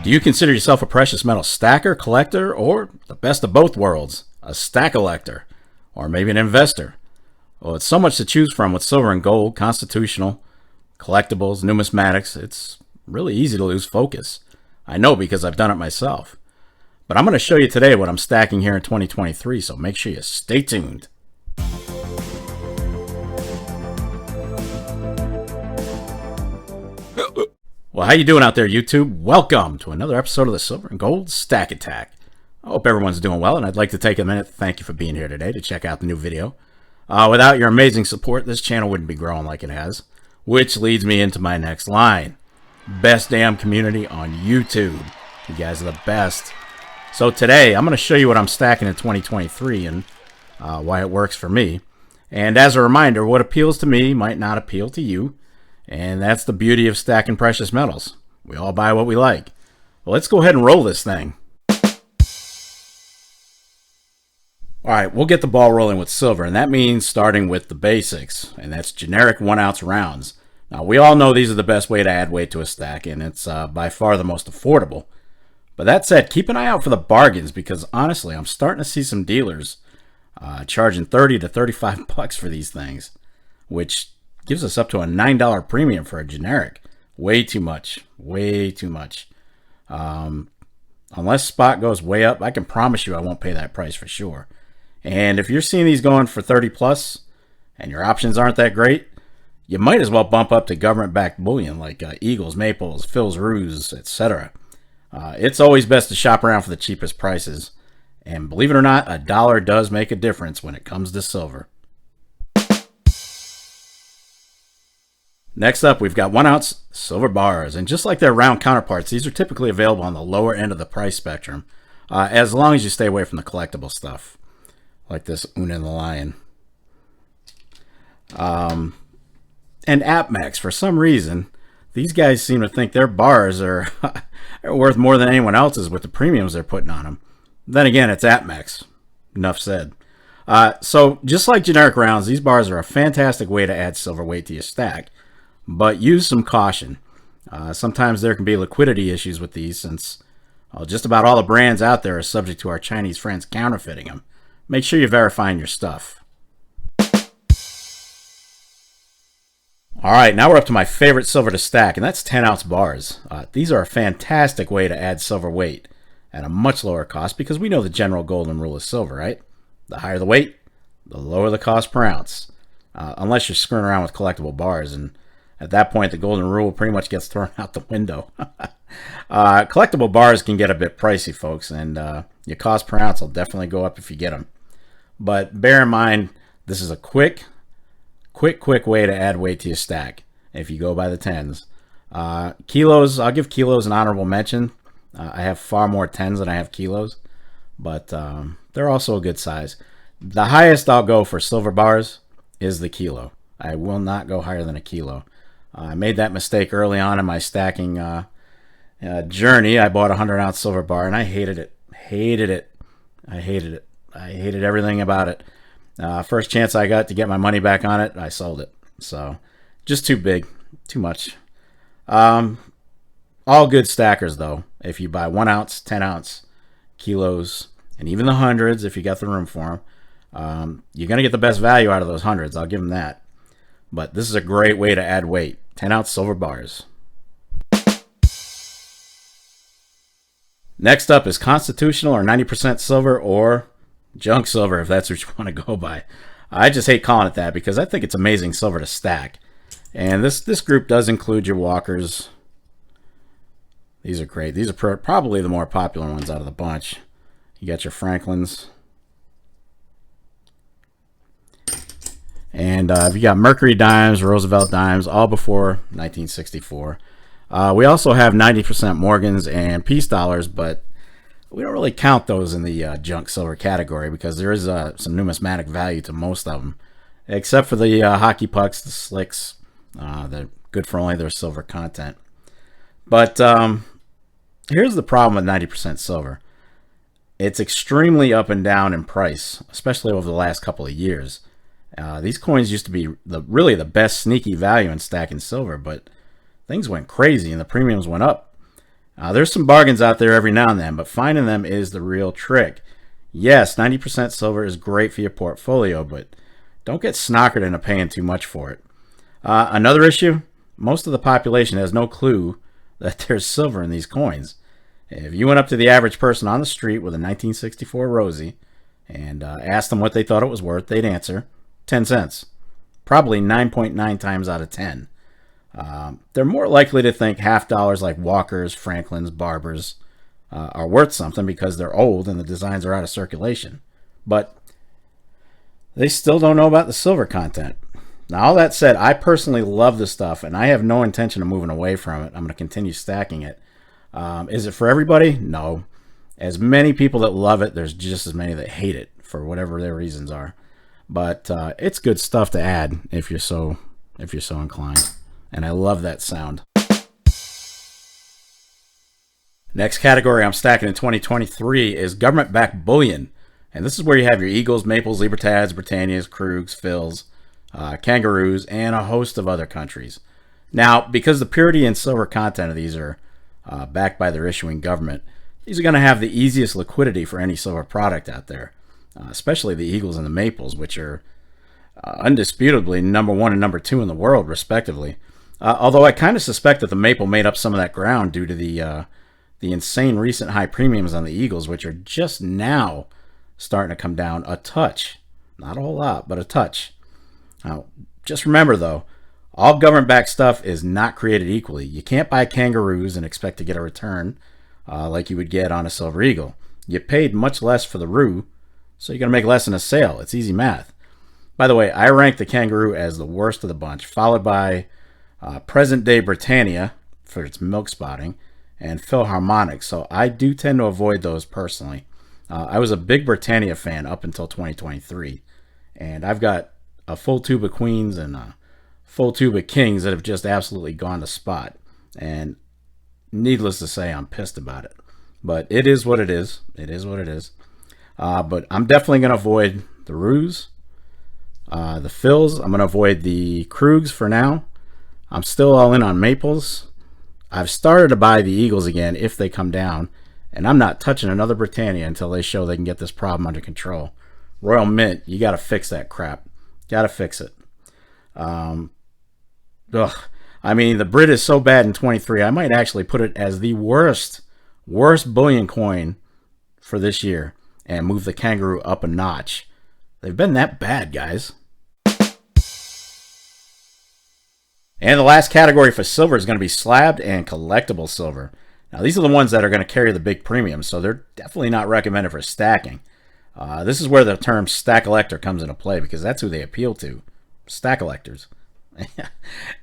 Do you consider yourself a precious metal stacker, collector, or the best of both worlds, a stack collector, or maybe an investor? Well, it's so much to choose from with silver and gold, constitutional, collectibles, numismatics. It's really easy to lose focus. I know because I've done it myself. But I'm going to show you today what I'm stacking here in 2023, so make sure you stay tuned. Well, how you doing out there, YouTube? Welcome to another episode of the Silver and Gold Stack Attack. I hope everyone's doing well, and I'd like to take a minute to thank you for being here today to check out the new video. Without your amazing support, this channel wouldn't be growing like it has, which leads me into my next line. Best damn community on YouTube. You guys are the best. So today, I'm going to show you what I'm stacking in 2023 and why it works for me. And as a reminder, what appeals to me might not appeal to you. And that's the beauty of stacking precious metals. We all buy what we like. Well, let's go ahead and roll this thing. Alright, we'll get the ball rolling with silver, and that means starting with the basics, and that's generic 1-ounce rounds. Now, we all know these are the best way to add weight to a stack, and it's by far the most affordable. But that said, keep an eye out for the bargains, because honestly, I'm starting to see some dealers charging 30 to 35 bucks for these things, which gives us up to a $9 premium for a generic. Way too much. Way too much. Unless spot goes way up, I can promise you I won't pay that price for sure. And if you're seeing these going for 30 plus and your options aren't that great, you might as well bump up to government-backed bullion like Eagles, Maples, Phil's Ruse, etc. It's always best to shop around for the cheapest prices. And believe it or not, a dollar does make a difference when it comes to silver. Next up, we've got 1-ounce silver bars, and just like their round counterparts, these are typically available on the lower end of the price spectrum, as long as you stay away from the collectible stuff, like this Una and the Lion. And AppMax, for some reason, these guys seem to think their bars are worth more than anyone else's with the premiums they're putting on them. Then again, it's AppMax. Enough said. So, just like generic rounds, these bars are a fantastic way to add silver weight to your stack. But use some caution. Sometimes there can be liquidity issues with these since just about all the brands out there are subject to our Chinese friends counterfeiting them. Make sure you're verifying your stuff. Alright, now we're up to my favorite silver to stack, and that's 10-ounce bars. These are a fantastic way to add silver weight at a much lower cost because we know the general golden rule of silver, right? The higher the weight, the lower the cost per ounce. Unless you're screwing around with collectible bars, and at that point, the golden rule pretty much gets thrown out the window. Collectible bars can get a bit pricey, folks, and your cost per ounce will definitely go up if you get them. But bear in mind, this is a quick way to add weight to your stack if you go by the tens. Kilos, I'll give kilos an honorable mention. I have far more tens than I have kilos, but they're also a good size. The highest I'll go for silver bars is the kilo. I will not go higher than a kilo. I made that mistake early on in my stacking journey. I bought a 100-ounce silver bar, and I hated it. I hated everything about it. First chance I got to get my money back on it, I sold it. So, just too big. Too much. All good stackers, though. If you buy 1-ounce, 10-ounce, kilos, and even the hundreds, if you got the room for them, you're going to get the best value out of those hundreds. I'll give them that. But this is a great way to add weight. 10-ounce silver bars. Next up is constitutional or 90% silver or junk silver, if that's what you want to go by. I just hate calling it that because I think it's amazing silver to stack. And this group does include your Walkers. These are great. These are probably the more popular ones out of the bunch. You got your Franklins. And you got Mercury dimes, Roosevelt dimes, all before 1964. We also have 90% Morgans and Peace dollars, but we don't really count those in the junk silver category because there is some numismatic value to most of them, except for the hockey pucks, the slicks. They're good for only their silver content. But here's the problem with 90% silver. It's extremely up and down in price, especially over the last couple of years. These coins used to be really the best sneaky value in stacking silver, but things went crazy and the premiums went up. There's some bargains out there every now and then, but finding them is the real trick. Yes, 90% silver is great for your portfolio, but don't get snockered into paying too much for it. Another issue, most of the population has no clue that there's silver in these coins. If you went up to the average person on the street with a 1964 Rosie and asked them what they thought it was worth, they'd answer 10 cents. Probably 9.9 times out of 10. They're more likely to think half dollars like Walkers, Franklins, Barbers are worth something because they're old and the designs are out of circulation. But they still don't know about the silver content. Now, all that said, I personally love this stuff and I have no intention of moving away from it. I'm going to continue stacking it. Is it for everybody? No. As many people that love it, there's just as many that hate it for whatever their reasons are. But it's good stuff to add if you're so inclined. And I love that sound. Next category I'm stacking in 2023 is government-backed bullion. And this is where you have your Eagles, Maples, Libertads, Britannias, Krugs, Phils, Kangaroos, and a host of other countries. Now, because the purity and silver content of these are backed by their issuing government, these are going to have the easiest liquidity for any silver product out there, especially the Eagles and the Maples, which are undisputably number 1 and number 2 in the world, respectively. Although I kind of suspect that the Maple made up some of that ground due to the insane recent high premiums on the Eagles, which are just now starting to come down a touch. Not a whole lot, but a touch. Now, just remember, though, all government-backed stuff is not created equally. You can't buy Kangaroos and expect to get a return like you would get on a Silver Eagle. You paid much less for the Roo, so you're going to make less in a sale. It's easy math. By the way, I rank the Kangaroo as the worst of the bunch, followed by present-day Britannia for its milk spotting, and Philharmonic, so I do tend to avoid those personally. I was a big Britannia fan up until 2023, and I've got a full tube of Queens and a full tube of Kings that have just absolutely gone to spot, and needless to say, I'm pissed about it. But it is what it is. It is what it is. But I'm definitely going to avoid the Roos, the Phils. I'm going to avoid the Krugs for now. I'm still all in on Maples. I've started to buy the Eagles again if they come down, and I'm not touching another Britannia until they show they can get this problem under control. Royal Mint, you got to fix that crap. Got to fix it. I mean, the Brit is so bad in 23, I might actually put it as the worst bullion coin for this year and move the Kangaroo up a notch. They've been that bad, guys. And the last category for silver is going to be slabbed and collectible silver. Now, these are the ones that are going to carry the big premium, so they're definitely not recommended for stacking. This is where the term stack collector comes into play because that's who they appeal to, stack collectors.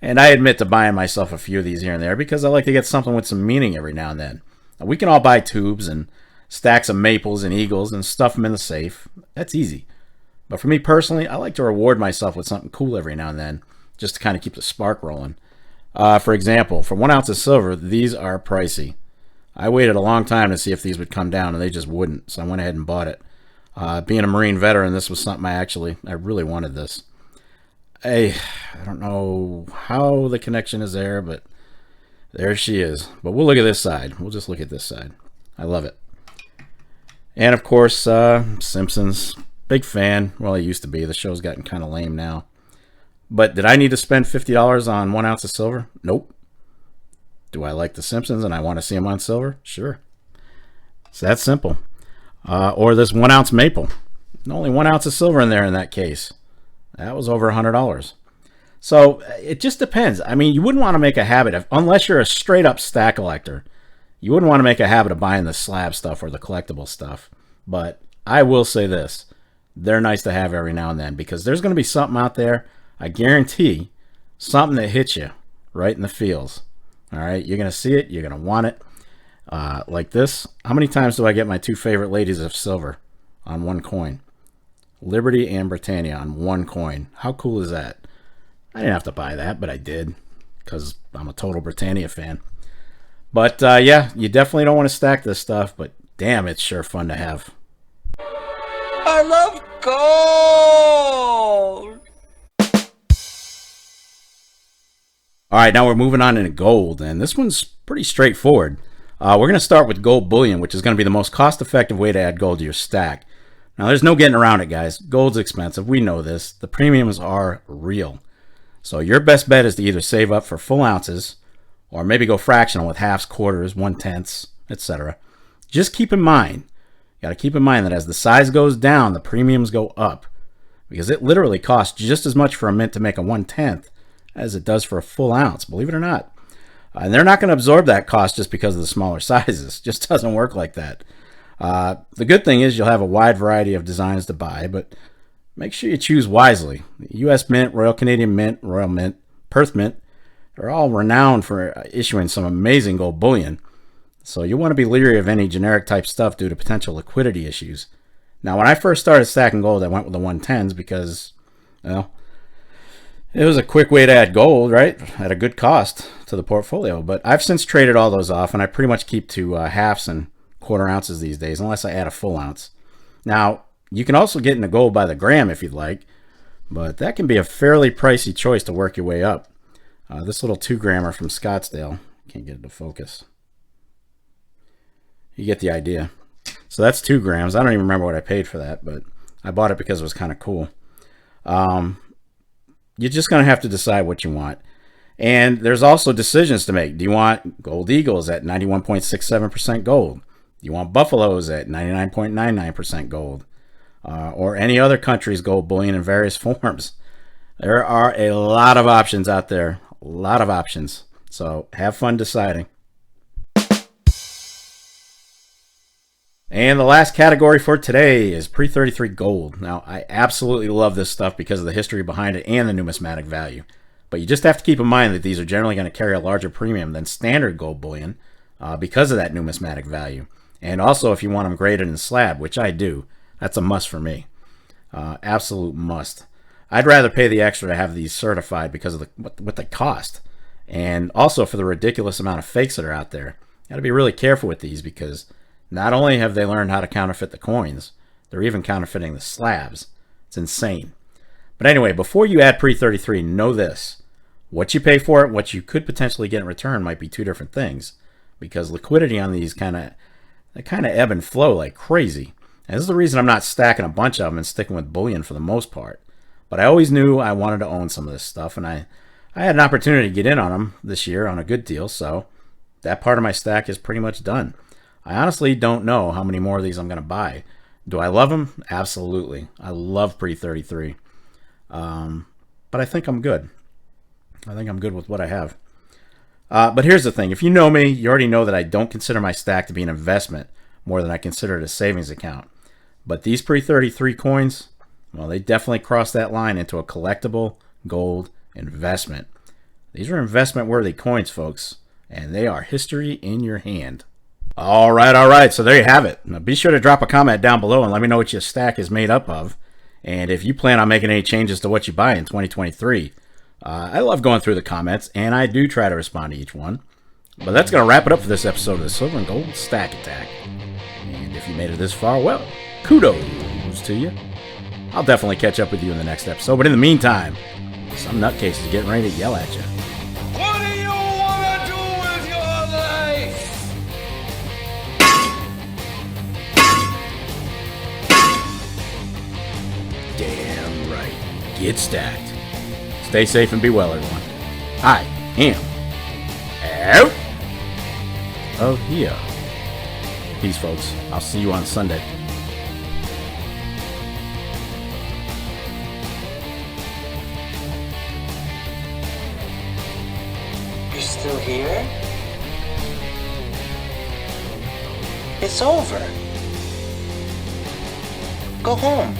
And I admit to buying myself a few of these here and there because I like to get something with some meaning every now and then. Now, we can all buy tubes and stacks of Maples and Eagles and stuff them in the safe. That's easy. But for me personally, I like to reward myself with something cool every now and then, just to kind of keep the spark rolling. For example, for 1 ounce of silver, these are pricey. I waited a long time to see if these would come down, and they just wouldn't, so I went ahead and bought it. Being a Marine veteran, this was something I really wanted this. I don't know how the connection is there, but there she is. But we'll look at this side. We'll just look at this side. I love it. And, of course, Simpsons. Big fan. Well, I used to be. The show's gotten kind of lame now. But did I need to spend $50 on 1 ounce of silver? Nope. Do I like The Simpsons and I want to see them on silver? Sure. It's that simple. Or this 1 ounce maple. Only 1 ounce of silver in there in that case. That was over $100. So it just depends. I mean, you wouldn't want to make a habit of, unless you're a straight up stack collector, you wouldn't want to make a habit of buying the slab stuff or the collectible stuff. But I will say this. They're nice to have every now and then because there's going to be something out there, I guarantee, something that hits you right in the feels. All right, you're going to see it. You're going to want it. Like this. How many times do I get my two favorite ladies of silver on one coin? Liberty and Britannia on one coin. How cool is that? I didn't have to buy that, but I did because I'm a total Britannia fan. But yeah, you definitely don't want to stack this stuff, but damn, it's sure fun to have. I love gold! All right, now we're moving on into gold, and this one's pretty straightforward. We're going to start with gold bullion, which is going to be the most cost-effective way to add gold to your stack. Now, there's no getting around it, guys. Gold's expensive. We know this. The premiums are real. So your best bet is to either save up for full ounces or maybe go fractional with halves, quarters, 1/10, etc. Just keep in mind, you got to keep in mind that as the size goes down, the premiums go up, because it literally costs just as much for a mint to make a 1/10 as it does for a full ounce, believe it or not. And they're not going to absorb that cost just because of the smaller sizes. It just doesn't work like that. The good thing is you'll have a wide variety of designs to buy, but make sure you choose wisely. U.S. Mint, Royal Canadian Mint, Royal Mint, Perth Mint are all renowned for issuing some amazing gold bullion. So you want to be leery of any generic type stuff due to potential liquidity issues. Now, when I first started stacking gold, I went with the 1/10s because, well, it was a quick way to add gold, right? At a good cost to the portfolio. But I've since traded all those off, and I pretty much keep to halves and quarter ounces these days, unless I add a full ounce. Now, you can also get into gold by the gram if you'd like, but that can be a fairly pricey choice to work your way up. This little 2-grammer from Scottsdale, can't get it to focus. You get the idea. So that's 2 grams. I don't even remember what I paid for that, but I bought it because it was kind of cool. You're just going to have to decide what you want. And there's also decisions to make. Do you want gold eagles at 91.67% gold? Do you want buffaloes at 99.99% gold? Or any other country's gold bullion in various forms? There are a lot of options out there. A lot of options. So have fun deciding. And the last category for today is pre-33 gold. Now, I absolutely love this stuff because of the history behind it and the numismatic value. But you just have to keep in mind that these are generally going to carry a larger premium than standard gold bullion because of that numismatic value. And also, if you want them graded in slab, which I do, that's a must for me. Absolute must. I'd rather pay the extra to have these certified because of what they cost. And also for the ridiculous amount of fakes that are out there. You got to be really careful with these because not only have they learned how to counterfeit the coins, they're even counterfeiting the slabs. It's insane. But anyway, before you add pre-33, know this. What you pay for it, what you could potentially get in return might be two different things. Because liquidity on these kind of ebb and flow like crazy. And this is the reason I'm not stacking a bunch of them and sticking with bullion for the most part. But I always knew I wanted to own some of this stuff, and I had an opportunity to get in on them this year on a good deal, so that part of my stack is pretty much done. I honestly don't know how many more of these I'm going to buy. Do I love them? Absolutely. I love pre-33. But I think I'm good. I think I'm good with what I have. But here's the thing. If you know me, you already know that I don't consider my stack to be an investment more than I consider it a savings account. But these pre-33 coins, well, they definitely cross that line into a collectible gold investment. These are investment-worthy coins, folks, and they are history in your hand. All right. So there you have it. Now be sure to drop a comment down below and let me know what your stack is made up of. And if you plan on making any changes to what you buy in 2023, I love going through the comments, and I do try to respond to each one. But that's going to wrap it up for this episode of the Silver and Gold Stack Attack. And if you made it this far, well, kudos to you. I'll definitely catch up with you in the next episode. But in the meantime, some nutcases are getting ready to yell at you. What do you want to do with your life? Damn right. Get stacked. Stay safe and be well, everyone. I am out of here. Peace, folks. I'll see you on Sunday. You're still here? It's over. Go home.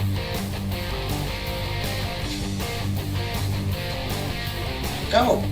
Go.